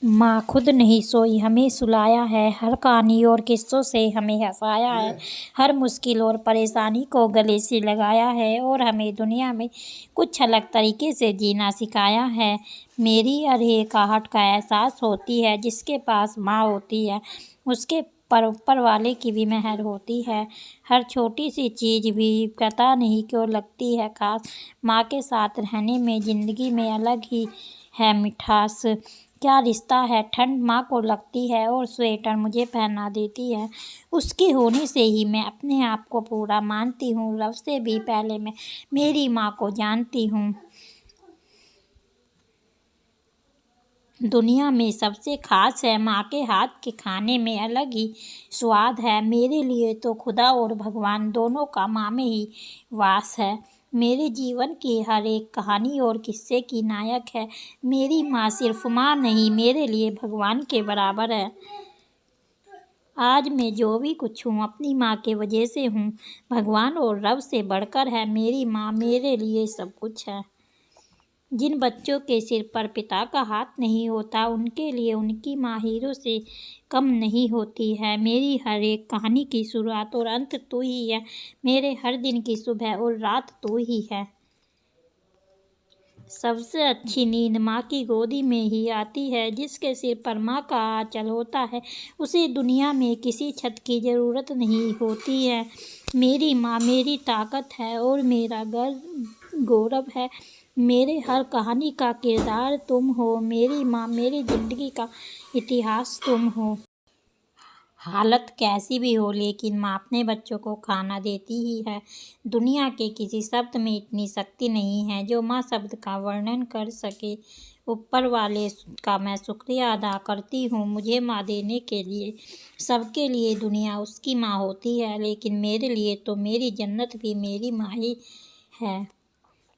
माँ खुद नहीं सोई, हमें सुलाया है, हर कहानी और किस्सों से हमें हंसाया है, हर मुश्किल और परेशानी को गले से लगाया है और हमें दुनिया में कुछ अलग तरीके से जीना सिखाया है। मेरी हर एक आहट का एहसास होती है, जिसके पास माँ होती है उसके पर ऊपर वाले की भी मेहर होती है। हर छोटी सी चीज़ भी पता नहीं क्यों लगती है खास, माँ के साथ रहने में ज़िंदगी में अलग ही है मिठास। क्या रिश्ता है, ठंड माँ को लगती है और स्वेटर मुझे पहना देती है। उसके होने से ही मैं अपने आप को पूरा मानती हूँ, रब से भी पहले मैं मेरी माँ को जानती हूँ। दुनिया में सबसे खास है, माँ के हाथ के खाने में अलग ही स्वाद है। मेरे लिए तो खुदा और भगवान दोनों का माँ में ही वास है। मेरे जीवन की हर एक कहानी और किस्से की नायक है। मेरी माँ सिर्फ माँ नहीं, मेरे लिए भगवान के बराबर है। आज मैं जो भी कुछ हूँ अपनी माँ के वजह से हूँ। भगवान और रब से बढ़कर है मेरी माँ, मेरे लिए सब कुछ है। जिन बच्चों के सिर पर पिता का हाथ नहीं होता, उनके लिए उनकी माँ हीरो से कम नहीं होती है। मेरी हर एक कहानी की शुरुआत और अंत तू ही है। मेरे हर दिन की सुबह और रात तू ही है। सबसे अच्छी नींद माँ की गोदी में ही आती है। जिसके सिर पर माँ का आंचल होता है, उसे दुनिया में किसी छत की ज़रूरत नहीं होती है। मेरी माँ मेरी ताकत है और मेरा गौरव है। मेरे हर कहानी का किरदार तुम हो। मेरी माँ मेरी ज़िंदगी का इतिहास तुम हो। हालत कैसी भी हो, लेकिन माँ अपने बच्चों को खाना देती ही है। दुनिया के किसी शब्द में इतनी शक्ति नहीं है जो माँ शब्द का वर्णन कर सके। ऊपर वाले का मैं शुक्रिया अदा करती हूँ मुझे माँ देने के लिए। सबके लिए दुनिया उसकी माँ होती है, लेकिन मेरे लिए तो मेरी जन्नत भी मेरी माँ ही है।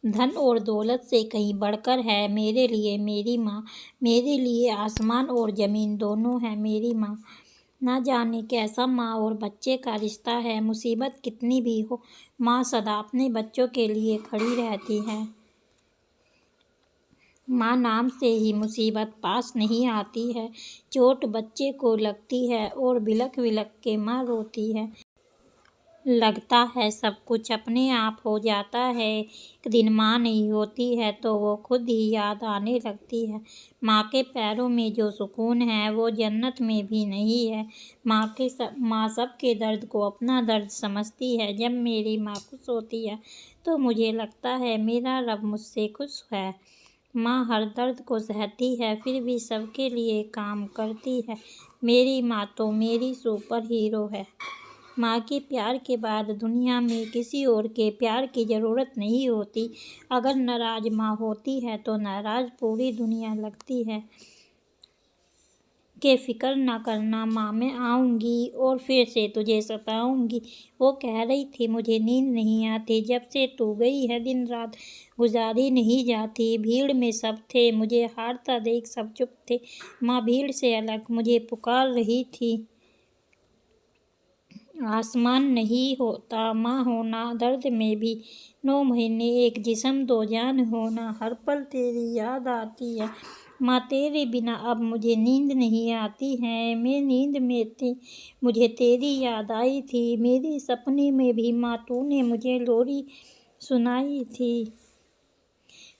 धन और दौलत से कहीं बढ़कर है मेरे लिए मेरी माँ। मेरे लिए आसमान और ज़मीन दोनों है मेरी माँ। ना जाने कैसा माँ और बच्चे का रिश्ता है। मुसीबत कितनी भी हो, माँ सदा अपने बच्चों के लिए खड़ी रहती है। माँ नाम से ही मुसीबत पास नहीं आती है। चोट बच्चे को लगती है और बिलख बिलख के माँ रोती है। लगता है सब कुछ अपने आप हो जाता है। एक दिन माँ नहीं होती है तो वो खुद ही याद आने लगती है। माँ के पैरों में जो सुकून है वो जन्नत में भी नहीं है। माँ सबके दर्द को अपना दर्द समझती है। जब मेरी माँ खुश होती है तो मुझे लगता है मेरा रब मुझसे खुश है। माँ हर दर्द को सहती है, फिर भी सबके लिए काम करती है। मेरी माँ तो मेरी सुपर हीरो है। माँ के प्यार के बाद दुनिया में किसी और के प्यार की ज़रूरत नहीं होती। अगर नाराज़ माँ होती है तो नाराज़ पूरी दुनिया लगती है। कि फ़िक्र ना करना माँ, मैं आऊँगी और फिर से तुझे सताऊँगी। वो कह रही थी मुझे नींद नहीं आती, जब से तू गई है दिन रात गुजारी नहीं जाती। भीड़ में सब थे, मुझे हारता देख सब चुप थे। माँ भीड़ से अलग मुझे पुकार रही थी। आसमान नहीं होता माँ होना, दर्द में भी 9 महीने एक जिस्म दो जान होना। हर पल तेरी याद आती है माँ, तेरे बिना अब मुझे नींद नहीं आती है। मैं नींद में थी, मुझे तेरी याद आई थी। मेरे सपने में भी माँ तूने मुझे लोरी सुनाई थी।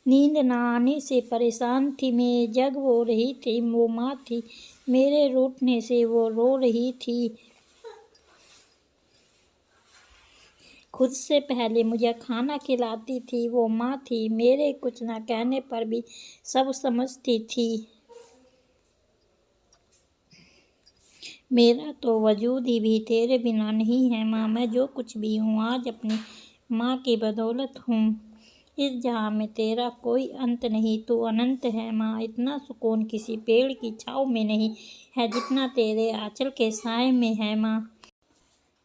नींद ना आने से परेशान थी मैं, जग वो रही थी वो माँ थी। मेरे रूठने से वो रो रही थी। खुद से पहले मुझे खाना खिलाती थी वो माँ थी। मेरे कुछ ना कहने पर भी सब समझती थी। मेरा तो वजूद ही भी तेरे बिना नहीं है माँ। मैं जो कुछ भी हूँ आज अपनी माँ की बदौलत हूँ। इस जहाँ में तेरा कोई अंत नहीं, तू अनंत है माँ। इतना सुकून किसी पेड़ की छाँव में नहीं है जितना तेरे आंचल के साए में है माँ।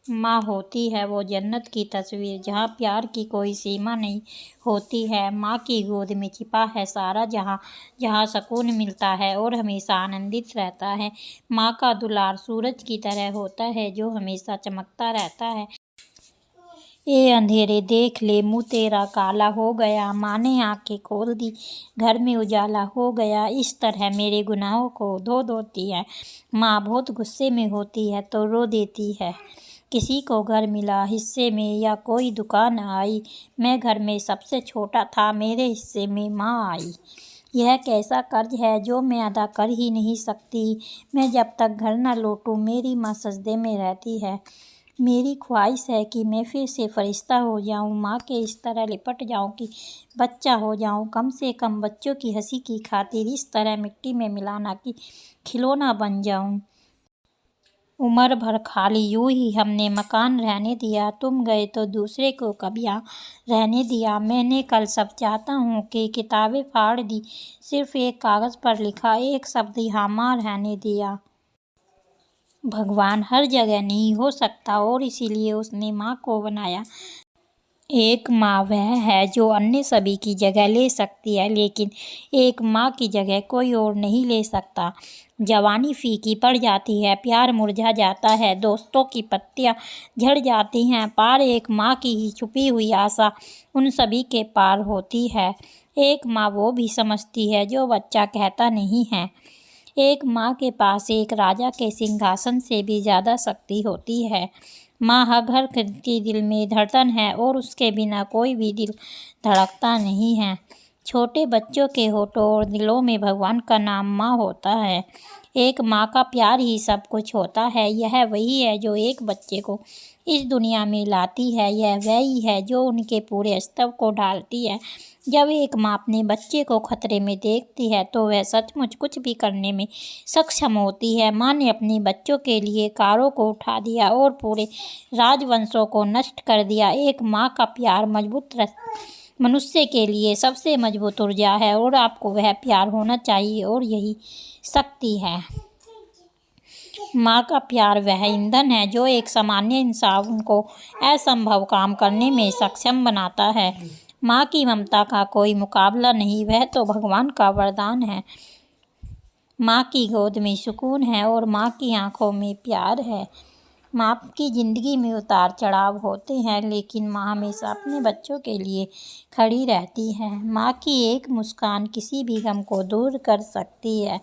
माँ होती है वो जन्नत की तस्वीर, जहाँ प्यार की कोई सीमा नहीं होती है। माँ की गोद में छिपा है सारा जहाँ, जहाँ सुकून मिलता है और हमेशा आनंदित रहता है। माँ का दुलार सूरज की तरह होता है जो हमेशा चमकता रहता है। ए अंधेरे देख ले, मुँह तेरा काला हो गया। माँ ने आंखें खोल दी, घर में उजाला हो गया। इस तरह मेरे गुनाहों को धो देती है। माँ बहुत गुस्से में होती है तो रो देती है। किसी को घर मिला हिस्से में या कोई दुकान आई, मैं घर में सबसे छोटा था, मेरे हिस्से में माँ आई। यह कैसा कर्ज है जो मैं अदा कर ही नहीं सकती। मैं जब तक घर न लौटूं मेरी माँ सजदे में रहती है। मेरी ख्वाहिश है कि मैं फिर से फरिश्ता हो जाऊं, माँ के इस तरह लिपट जाऊं कि बच्चा हो जाऊं। कम से कम बच्चों की हंसी की खातिर इस तरह मिट्टी में मिलाना कि खिलौना बन जाऊं। उम्र भर खाली यूं ही हमने मकान रहने दिया, तुम गए तो दूसरे को कब्जा रहने दिया। मैंने कल सब चाहता हूँ कि किताबें फाड़ दी, सिर्फ एक कागज़ पर लिखा एक शब्द यहाँ माँ रहने दिया। भगवान हर जगह नहीं हो सकता और इसीलिए उसने माँ को बनाया। एक माँ वह है जो अन्य सभी की जगह ले सकती है, लेकिन एक माँ की जगह कोई और नहीं ले सकता। जवानी फीकी पड़ जाती है, प्यार मुरझा जाता है, दोस्तों की पत्तियां झड़ जाती हैं, पार एक माँ की ही छुपी हुई आशा उन सभी के पार होती है। एक माँ वो भी समझती है जो बच्चा कहता नहीं है। एक माँ के पास एक राजा के सिंहासन से भी ज़्यादा शक्ति होती है। माँ हर घर की दिल में धड़कन है और उसके बिना कोई भी दिल धड़कता नहीं है। छोटे बच्चों के होठों और दिलों में भगवान का नाम माँ होता है। एक माँ का प्यार ही सब कुछ होता है। यह वही है जो एक बच्चे को इस दुनिया में लाती है। यह वही है जो उनके पूरे अस्तित्व को ढालती है। जब एक माँ अपने बच्चे को खतरे में देखती है तो वह सचमुच कुछ भी करने में सक्षम होती है। माँ ने अपने बच्चों के लिए कारों को उठा दिया और पूरे राजवंशों को नष्ट कर दिया। एक माँ का प्यार मनुष्य के लिए सबसे मजबूत ऊर्जा है और आपको वह प्यार होना चाहिए और यही शक्ति है। माँ का प्यार वह ईंधन है जो एक सामान्य इंसान को असंभव काम करने में सक्षम बनाता है। माँ की ममता का कोई मुकाबला नहीं, वह तो भगवान का वरदान है। माँ की गोद में सुकून है और माँ की आंखों में प्यार है। माँ की ज़िंदगी में उतार चढ़ाव होते हैं, लेकिन माँ हमेशा अपने बच्चों के लिए खड़ी रहती है। माँ की एक मुस्कान किसी भी गम को दूर कर सकती है।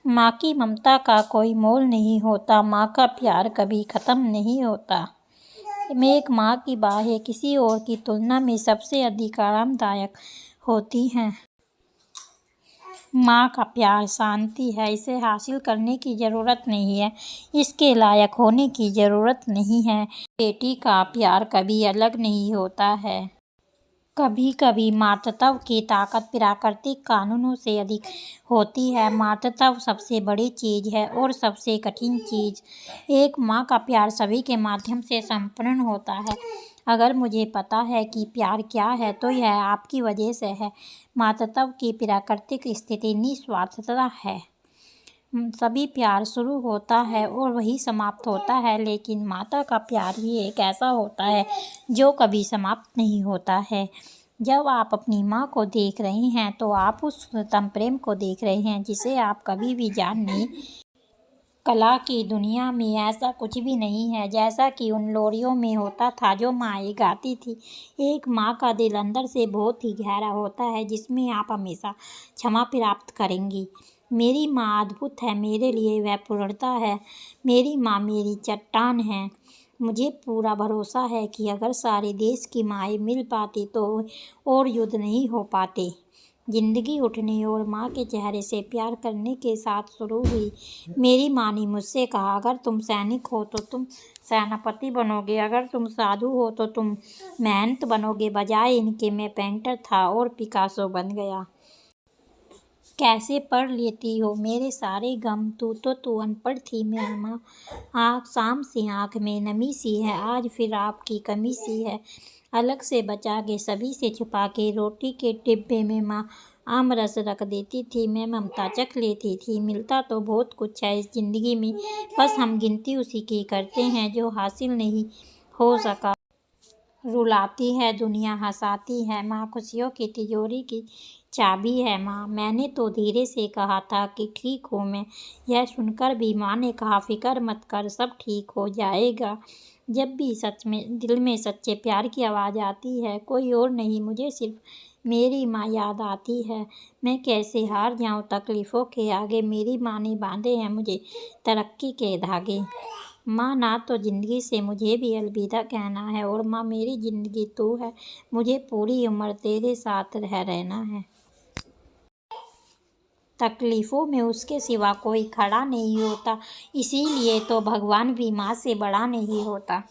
माँ की ममता का कोई मोल नहीं होता। माँ का प्यार कभी ख़त्म नहीं होता। एक माँ की बाहें किसी और की तुलना में सबसे अधिक आरामदायक होती हैं। माँ का प्यार शांति है, इसे हासिल करने की ज़रूरत नहीं है, इसके लायक होने की ज़रूरत नहीं है। बेटी का प्यार कभी अलग नहीं होता है। कभी कभी मातृत्व की ताकत प्राकृतिक कानूनों से अधिक होती है। मातृत्व सबसे बड़ी चीज़ है और सबसे कठिन चीज़। एक माँ का प्यार सभी के माध्यम से संपूर्ण होता है। अगर मुझे पता है कि प्यार क्या है तो यह आपकी वजह से है। मातृत्व की प्राकृतिक स्थिति निस्वार्थता है। सभी प्यार शुरू होता है और वही समाप्त होता है, लेकिन माता का प्यार ही एक ऐसा होता है जो कभी समाप्त नहीं होता है। जब आप अपनी माँ को देख रहे हैं तो आप उस उच्चतम प्रेम को देख रहे हैं जिसे आप कभी भी जान नहीं। कला की दुनिया में ऐसा कुछ भी नहीं है जैसा कि उन लोरियों में होता था जो माएँ गाती थी। एक माँ का दिल अंदर से बहुत ही गहरा होता है जिसमें आप हमेशा क्षमा प्राप्त करेंगी। मेरी माँ अद्भुत है, मेरे लिए वह पूर्णता है। मेरी माँ मेरी चट्टान है। मुझे पूरा भरोसा है कि अगर सारे देश की माएँ मिल पाती तो और युद्ध नहीं हो पाते। जिंदगी उठने और माँ के चेहरे से प्यार करने के साथ शुरू हुई। मेरी माँ ने मुझसे कहा, अगर तुम सैनिक हो तो तुम सेनापति बनोगे, अगर तुम साधु हो तो तुम महंत बनोगे। बजाय इनके मैं पेंटर था और पिकासो बन गया। कैसे पढ़ लेती हो मेरे सारे गम, तू अनपढ़ थी मैं माँ। आँख शाम से आँख में नमी सी है, आज फिर आपकी कमी सी है। अलग से बचा के सभी से छुपा के रोटी के डिब्बे में माँ आम रस रख देती थी, मैं ममता चख लेती थी। मिलता तो बहुत कुछ है इस ज़िंदगी में, बस हम गिनती उसी की करते हैं जो हासिल नहीं हो सका। रुलाती है दुनिया, हंसाती है माँ, खुशियों की तिजोरी की चाबी है माँ। मैंने तो धीरे से कहा था कि ठीक हूँ मैं, यह सुनकर भी माँ ने कहा, फिक्र मत कर, सब ठीक हो जाएगा। जब भी दिल में सच्चे प्यार की आवाज़ आती है, कोई और नहीं, मुझे सिर्फ मेरी माँ याद आती है। मैं कैसे हार जाऊँ तकलीफ़ों के आगे, मेरी माँ ने बांधे हैं मुझे तरक्की के धागे। माँ, ना तो ज़िंदगी से मुझे भी अलविदा कहना है, और माँ मेरी ज़िंदगी तू है, मुझे पूरी उम्र तेरे साथ रहना है। तकलीफ़ों में उसके सिवा कोई खड़ा नहीं होता, इसीलिए तो भगवान भी माँ से बड़ा नहीं होता।